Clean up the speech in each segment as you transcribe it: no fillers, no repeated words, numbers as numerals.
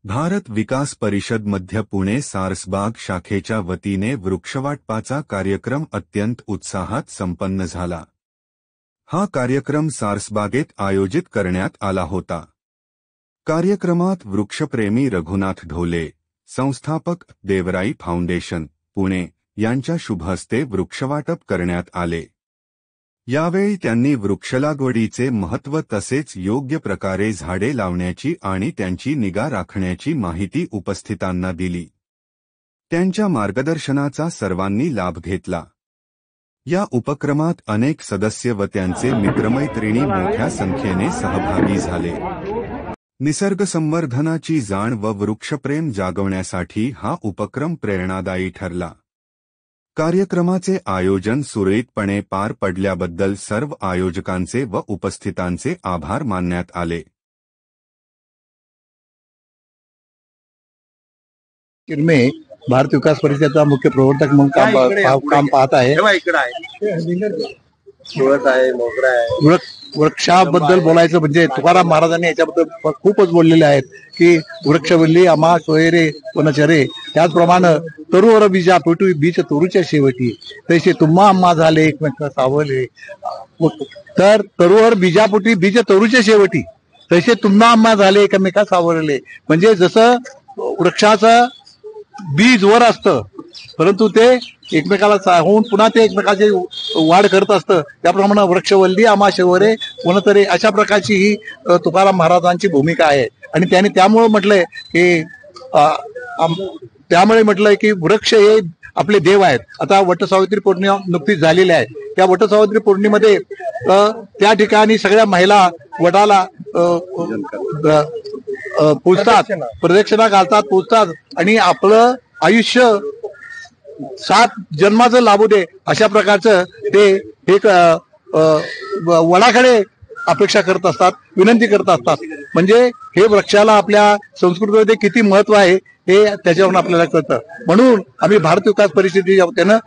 भारत विकास परिषद मध्य पुणे सारसबाग शाखेच्या वतीने वृक्षवाटपाचा कार्यक्रम अत्यंत उत्साहात संपन्न झाला। हा कार्यक्रम सारसबागेत आयोजित करण्यात आला होता। कार्यक्रमात वृक्षप्रेमी रघुनाथ ढोले, संस्थापक देवराई फाउंडेशन पुणे यांच्या शुभहस्ते वृक्षवाटप करण्यात आले। यावेळी त्यांनी वृक्षलागवडीचे महत्त्व तसेच योग्य प्रकारे झाडे लावण्याची आणि त्यांची निगा राखण्याची माहिती उपस्थितांना दिली। त्यांच्या मार्गदर्शनाचा सर्वांनी लाभ घेतला। या उपक्रमात अनेक सदस्य व त्यांचे मित्रमैत्रिणी मोठ्या संख्येने सहभागी झाले। निसर्ग संवर्धनाची जाण व वृक्षप्रेम जागवण्यासाठी हा उपक्रम प्रेरणादायी ठरला। कार्यक्रमाचे आयोजन सुरळीतपणे पार पडल्याबद्दल सर्व आयोजकांचे व उपस्थितांचे आभार मानण्यात आले। चिरमे भारत विकास परिषदेचा मुख्य प्रवर्तक म्हणून काम पाहत आहे। वृक्षाबद्दल बोलायचं म्हणजे तुकाराम महाराजांनी याच्याबद्दल खूपच बोललेले आहेत की वृक्षवल्ली आम्हा सोयरे वनचरे, त्याचप्रमाणे तरुवर बीजा पेटू बीज तरुच्या शेवटी, तसे तुम्हा आम्हा झाले एकमेक सावले। तर तरुवर बीजापोटी बीज तरुच्या शेवटी, तसे तुम्हा आम्हा झाले एकमेका सावरले। म्हणजे जसं वृक्षाचं बीज वर असतं परंतु ते एकमेकाला होऊन पुन्हा ते एकमेकाची वाढ करत असतं, त्याप्रमाणे वृक्षवल्ली आम्हा शेवरे वनचरे अशा प्रकारची ही तुकाराम महाराजांची भूमिका आहे। आणि त्याने त्यामुळे म्हटलंय की वृक्ष हे आपले देव आहेत। आता वटसावित्री पौर्णिमा नुकतीच झालेली आहे। त्या वटसावित्री पौर्णिमेमध्ये त्या ठिकाणी सगळ्या महिला वडाला पूजतात, प्रदक्षिणा घालतात, पूजतात आणि आपलं आयुष्य 7 जन्माचं लाभू दे अशा प्रकारचं ते एक वडाकडे अपेक्षा करत असतात, विनंती करत असतात। म्हणजे हे वृक्षाला आपल्या संस्कृतीमध्ये किती महत्व आहे हे त्याच्यावरून आपल्याला कळतं। म्हणून आम्ही भारत विकास परिषदेच्या वतीनं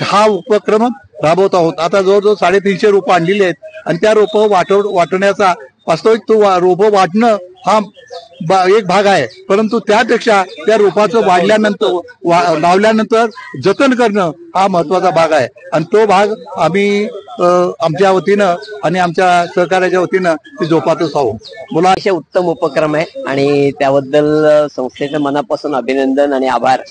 हा उपक्रम राबवत आहोत। आता जवळजवळ 350 रोपं आणलेली आहेत आणि त्या रोपं वाटण्याचा वास्तविक तो रोपं वाटणं हा एक भाग आहे, परंतु त्यापेक्षा त्या रोपाचं वाढल्यानंतर लावल्यानंतर जतन करणं हा महत्वाचा भाग आहे। आणि तो भाग आम्ही आमच्या वतीनं आणि आमच्या सहकार्याच्या वतीनं ते जोपासत आहोत। बोला, असे उत्तम उपक्रम आहे आणि त्याबद्दल संस्थेचं मनापासून अभिनंदन आणि आभार।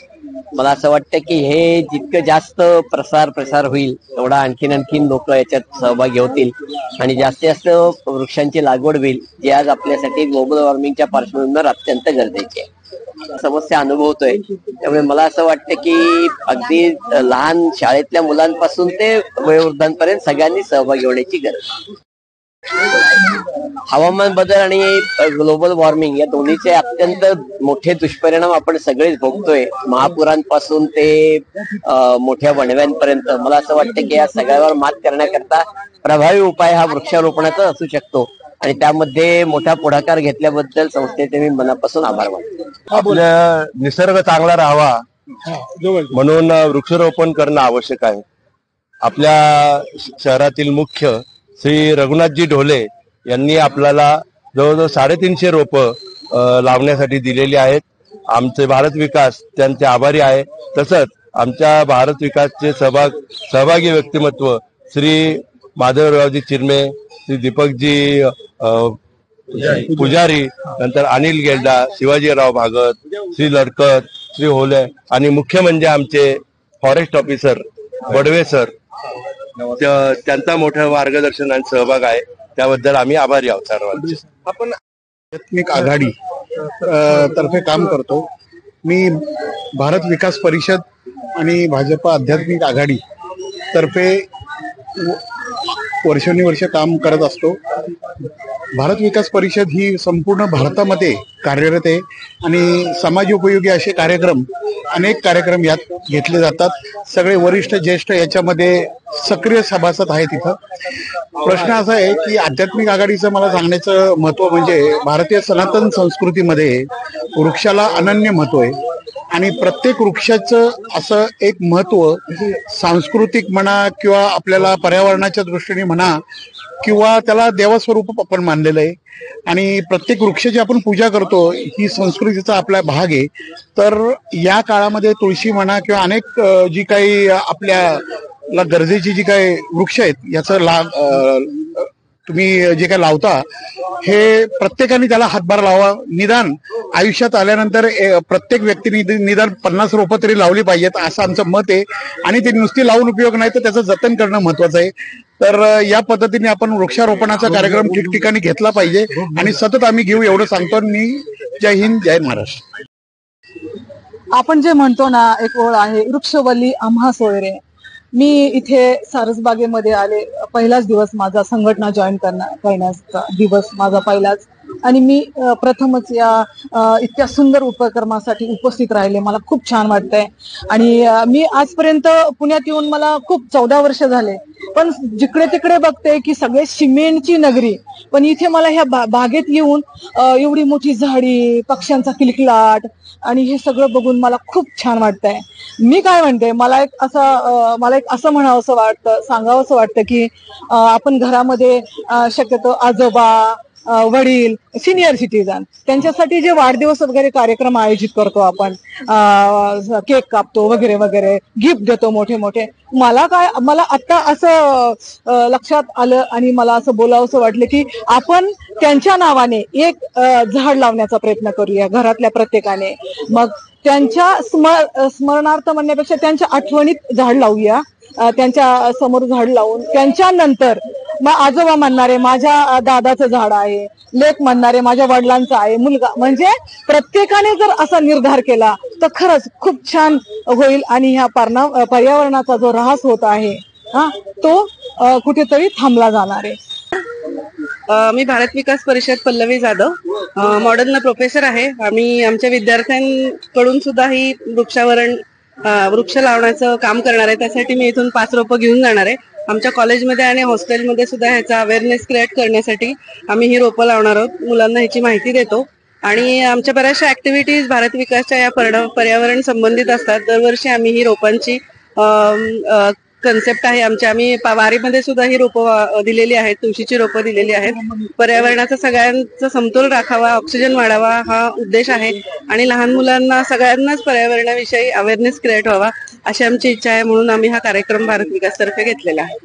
मला असं वाटतं की हे जितकं जास्त प्रसार होईल तेवढा आणखीन लोक याच्यात सहभागी होतील आणि जास्तीत जास्त वृक्षांची लागवड होईल, जी आज आपल्यासाठी ग्लोबल वॉर्मिंगच्या पार्श्वभूमीवर अत्यंत गरजेची आहे। समस्या अनुभवतोय, त्यामुळे मला असं वाटतं की अगदी लहान शाळेतल्या मुलांपासून ते वयोवृद्धांपर्यंत सगळ्यांनी सहभागी होण्याची गरज आहे। हवामान बदल आणि ग्लोबल वॉर्मिंग या दोन्हीचे अत्यंत मोठे दुष्परिणाम आपण सगळेच भोगतोय, महापुरांपासून ते मोठ्या वणव्यांपर्यंत। मला असं वाटतं की या सगळ्यावर मात करण्याकरता प्रभावी उपाय हा वृक्षारोपणाचा असू शकतो आणि त्यामध्ये मोठा पुढाकार घेतल्याबद्दल संस्थेचे मी मनापासून आभार मानतो। आपल्या निसर्ग चांगला राहावा म्हणून वृक्षारोपण करणं आवश्यक आहे। आपल्या शहरातील मुख्य श्री रघुनाथजी ढोले यांनी आपल्याला जवळजवळ 350 रोपं लावण्यासाठी दिलेली आहेत। आमचे भारत विकास त्यांचे आभारी आहे। तसंच आमच्या भारत विकासचे सहभागी व्यक्तिमत्व श्री माधवरावजी चिरमे, श्री दीपकजी पुजारी, नंतर अनिल गेल्डा, शिवाजीराव भागत, श्री लडकर, श्री होले आणि मुख्य म्हणजे आमचे फॉरेस्ट ऑफिसर बडवे सर, त्यांचा मोठं मार्गदर्शन आणि सहभाग आहे, त्याबद्दल आम्ही आभारी आहोत सर्वांचे। आपण आध्यात्मिक आघाडी तर्फे काम करतो। मी भारत विकास परिषद आणि भाजप आध्यात्मिक आघाडी तर्फे वर्षानुवर्ष काम करत असतो। भारत विकास परिषद ही संपूर्ण भारतामध्ये कार्यरत आहे आणि समाजोपयोगी असे अनेक कार्यक्रम यात घेतले जातात। सगळे वरिष्ठ ज्येष्ठ याच्यामध्ये सक्रिय सभासद आहेत। इथं प्रश्न असा आहे की आध्यात्मिक आघाडीचं मला सांगण्याचं महत्व म्हणजे भारतीय सनातन संस्कृतीमध्ये वृक्षाला अनन्य महत्व आहे आणि प्रत्येक वृक्षाचं असं एक महत्व सांस्कृतिक म्हणा किंवा आपल्याला पर्यावरणाच्या दृष्टीने म्हणा किंवा त्याला देवास्वरूप आपण मानलेलं आहे आणि प्रत्येक वृक्षाची आपण पूजा करतो, ही संस्कृतीचा आपला भाग आहे. तर या काळामध्ये तुळशी म्हणा किंवा अनेक जी काही आपल्याला गरजेची जी काही वृक्ष आहेत याचं तुम्ही जे काय लावता हे प्रत्येकाने त्याला हातभार लावा. निदान आयुष्यात आल्यानंतर प्रत्येक व्यक्तीने निदान 50 रोपं तरी लावली पाहिजेत असं आमचं मत आहे. आणि ते नुसती लावून उपयोग नाही तर त्याचं जतन करणं महत्वाचं आहे. तर या पद्धतीने आपण वृक्षारोपणाचा कार्यक्रम ठिकठिकाणी घेतला पाहिजे आणि सतत आम्ही घेऊ एवढं सांगतो. मी जय हिंद जय महाराष्ट्र. आपण जे म्हणतो ना, एक ओळ आहे, वृक्षवल्ली आम्हा सोयरे. मी इथे सारसबागेमध्ये आले, पहिलाच दिवस माझा संघटना जॉईन करण्याचा दिवस माझा पहिलाच, आणि मी प्रथमच या इतक्या सुंदर उपक्रमासाठी उपस्थित राहिले. मला खूप छान वाटतंय. आणि मी आजपर्यंत पुण्यात येऊन मला खूप 14 वर्ष झाले, पण जिकडे तिकडे बघते की सगळे सिमेंटची नगरी, पण इथे मला ह्या बागेत येऊन एवढी मोठी झाडी, पक्ष्यांचा किलकिलाट आणि हे सगळं बघून मला खूप छान वाटतंय. मी काय म्हणते, मला एक असं म्हणावंसं वाटतं, सांगावंसं वाटतं की आपण घरामध्ये शक्यतो आजोबा, वडील, सिनियर सिटीजन त्यांच्यासाठी जे वाढदिवस वगैरे कार्यक्रम आयोजित करतो आपण, केक कापतो वगैरे वगैरे, गिफ्ट देतो मोठे मोठे. मला आता असं लक्षात आलं आणि मला असं बोलावंसं वाटलं की आपण त्यांच्या नावाने एक झाड लावण्याचा प्रयत्न करूया घरातल्या प्रत्येकाने. मग त्यांच्या स्मरणार्थ म्हणण्यापेक्षा त्यांच्या आठवणीत झाड लावूया, त्यांच्या समोर झाड लावून त्यांच्यानंतर मग आजोबा म्हणणारे माझ्या दादाचं झाड आहे, लेक म्हणणारे माझ्या वडिलांचं आहे, मुलगा, म्हणजे प्रत्येकाने जर असा निर्धार केला तर खरंच खूप छान होईल आणि ह्या पर्यावरणाचा जो ऱ्हास होत आहे तो कुठेतरी थांबला जाणार आहे. मी भारत विकास परिषद पल्लवी जाधव, मॉडर्न प्रोफेसर आहे. आम्ही आमच्या विद्यार्थ्यांकडून सुद्धा ही वृक्ष लावण्याचं काम करणार आहे. त्यासाठी मी इथून 5 रोपं घेऊन जाणार आहे. आमच्या कॉलेजमध्ये आणि हॉस्टेलमध्ये सुद्धा ह्याचा अवेअरनेस क्रिएट करण्यासाठी आम्ही ही रोपं लावणार आहोत. मुलांना ह्याची माहिती देतो आणि आमच्या बऱ्याचशा ऍक्टिव्हिटीज भारत विकासच्या या पर्यावरण संबंधित असतात. दरवर्षी आम्ही ही रोपांची कन्सेप्ट आहे आम्ही वारीमध्ये सुद्धा ही रोपं दिलेली आहेत, तुळशीची रोपं दिलेली आहेत. पर्यावरणाचा सगळ्यांचा समतोल राखावा, ऑक्सिजन वाढावा हा उद्देश आहे आणि लहान मुलांना सगळ्यांनाच पर्यावरणाविषयी अवेअरनेस क्रिएट व्हावा अशी आमची इच्छा आहे. म्हणून आम्ही हा कार्यक्रम भारत विकास तर्फे घेतलेला आहे.